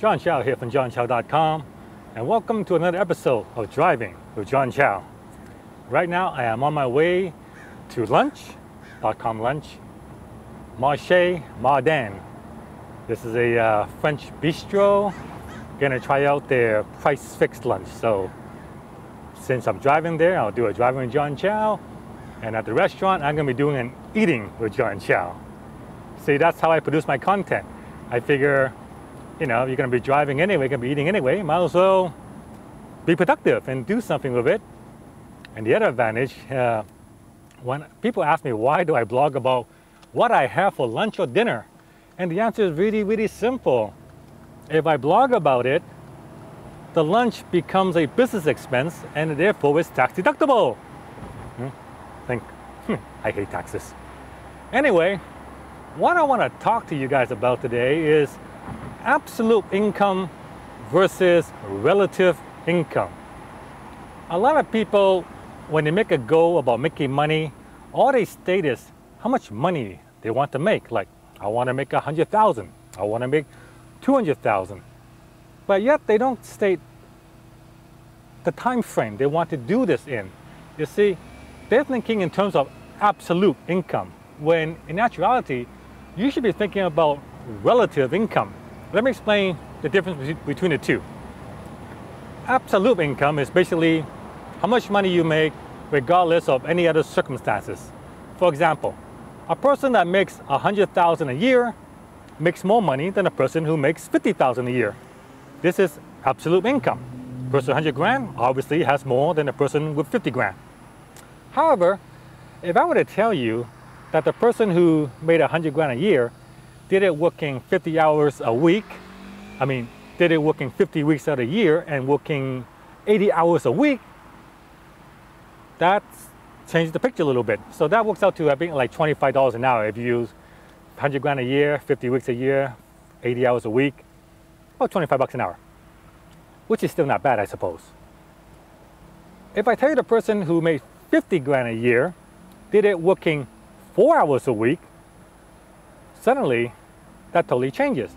John Chow here from johnchow.com, and welcome to another episode of Driving with John Chow. Right now I am on my way to lunch.com lunch, Marché Mardin. This is a French bistro. Gonna try out their price fixed lunch. So since I'm driving there, I'll do a Driving with John Chow, and at the restaurant I'm gonna be doing an Eating with John Chow. See, that's how I produce my content. I figure, you know, you're going to be driving anyway, you're going to be eating anyway, might as well be productive and do something with it. And the other advantage, when people ask me why do I blog about what I have for lunch or dinner, and the answer is really, really simple. If I blog about it, the lunch becomes a business expense and therefore it's tax deductible. I hate taxes. Anyway, what I want to talk to you guys about today is absolute income versus relative income. A lot of people, when they make a goal about making money, all they state is how much money they want to make. Like, I want to make 100,000. I want to make 200,000. But yet they don't state the time frame they want to do this in. You see, they're thinking in terms of absolute income, when in actuality, you should be thinking about relative income. Let me explain the difference between the two. Absolute income is basically how much money you make regardless of any other circumstances. For example, a person that makes 100,000 a year makes more money than a person who makes 50,000 a year. This is absolute income. A person 100 grand obviously has more than a person with 50 grand. However, if I were to tell you that the person who made 100 grand a year did it working 50 hours a week, did it working 50 weeks out of the year and working 80 hours a week, that's changed the picture a little bit. So that works out to, I think, like $25 an hour if you use 100 grand a year, 50 weeks a year, 80 hours a week, about 25 bucks an hour, which is still not bad, I suppose. If I tell you the person who made 50 grand a year did it working 4 hours a week, suddenly that totally changes.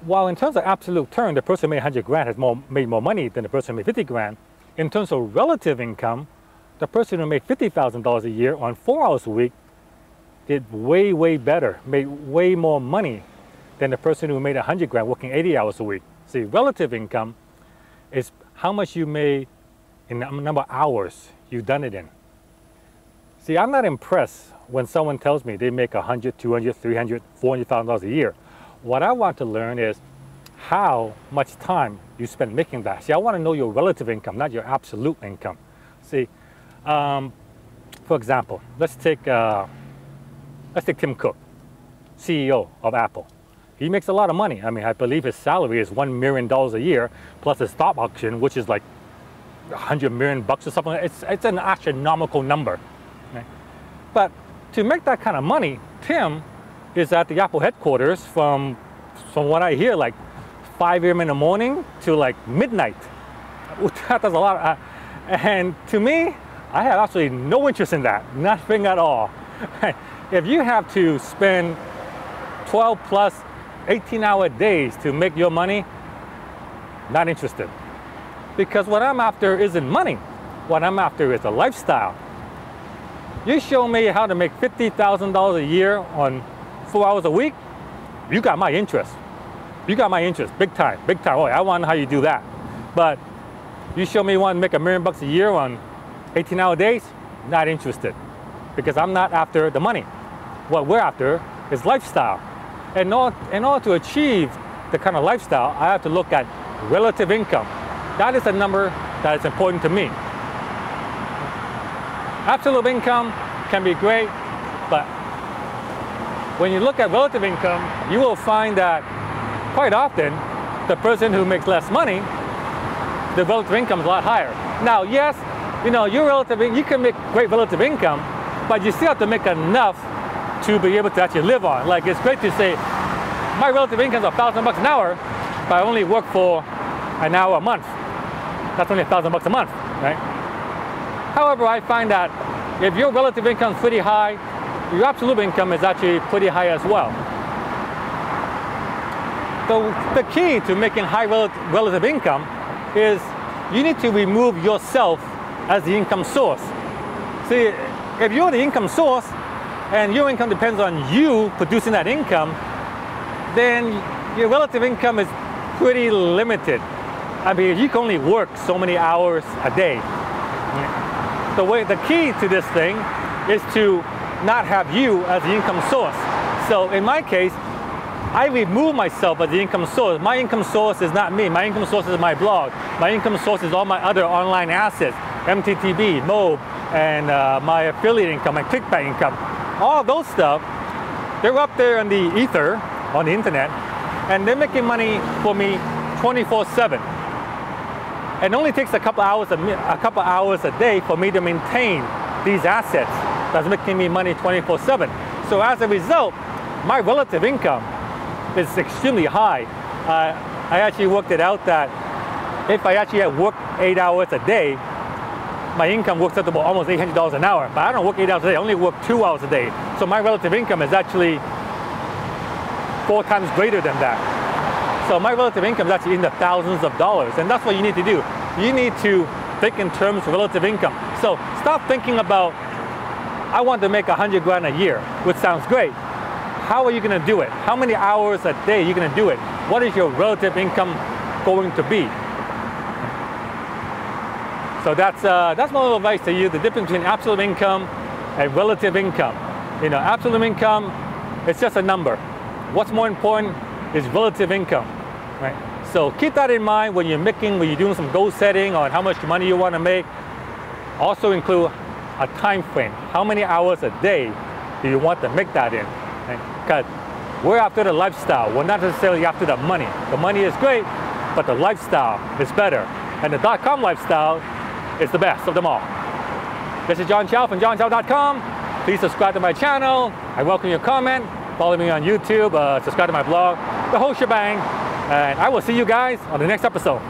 While in terms of absolute term, the person who made 100 grand has made more money than the person who made 50 grand, in terms of relative income, the person who made $50,000 a year on 4 hours a week did way, way better, made way more money than the person who made 100 grand working 80 hours a week. See, relative income is how much you made in the number of hours you've done it in. See, I'm not impressed when someone tells me they make $100, $200, $300, $400,000 a year. What I want to learn is how much time you spend making that. See, I want to know your relative income, not your absolute income. See, for example, let's take Tim Cook, CEO of Apple. He makes a lot of money. I believe his salary is $1 million a year plus his stock option, which is like 100 million bucks or something. It's an astronomical number. Okay? But to make that kind of money, Tim is at the Apple headquarters from what I hear, like 5 a.m. in the morning to like midnight. That's a lot. And to me, I have absolutely no interest in that, nothing at all. If you have to spend 12 plus 18-hour days to make your money, not interested. Because what I'm after isn't money. What I'm after is a lifestyle. You show me how to make $50,000 a year on 4 hours a week, you got my interest. You got my interest, big time, big time. Oh, I want to know how you do that. But you show me you want to make $1 million bucks a year on 18-hour days, not interested. Because I'm not after the money. What we're after is lifestyle. And in order to achieve the kind of lifestyle, I have to look at relative income. That is a number that is important to me. Absolute income can be great, but when you look at relative income, you will find that quite often, the person who makes less money, the relative income is a lot higher. Now, yes, you can make great relative income, but you still have to make enough to be able to actually live on. Like, it's great to say, my relative income is $1,000 an hour, but I only work for an hour a month. That's only $1,000 a month, right? However, I find that if your relative income is pretty high, your absolute income is actually pretty high as well. the key to making high relative income is you need to remove yourself as the income source. See, if you're the income source and your income depends on you producing that income, then your relative income is pretty limited. I mean, you can only work so many hours a day. The key to this thing is to not have you as the income source. So in my case, I remove myself as the income source. My income source is not me. My income source is my blog. My income source is all my other online assets, MTTB, Mob, and my affiliate income, my clickbait income. All those stuff, they're up there in the ether, on the internet, and they're making money for me 24/7. It only takes a couple hours a day for me to maintain these assets that's making me money 24/7. So as a result, my relative income is extremely high. I actually worked it out that if I actually had worked 8 hours a day, my income works out to about almost $800 an hour. But I don't work 8 hours a day, I only work 2 hours a day. So my relative income is actually 4 times greater than that. So my relative income is actually in the thousands of dollars, and that's what you need to do. You need to think in terms of relative income. So stop thinking about, I want to make 100 grand a year, which sounds great. How are you going to do it? How many hours a day are you going to do it? What is your relative income going to be? So that's my little advice to you, the difference between absolute income and relative income. You know, absolute income, it's just a number. What's more important is relative income, right? So keep that in mind when you're doing some goal setting on how much money you want to make. Also include a time frame. How many hours a day do you want to make that in? Because we're after the lifestyle. We're not necessarily after the money. The money is great, but the lifestyle is better. And the .com lifestyle is the best of them all. This is John Chow from johnchow.com. Please subscribe to my channel. I welcome your comment. Follow me on YouTube, subscribe to my blog, the whole shebang. And I will see you guys on the next episode.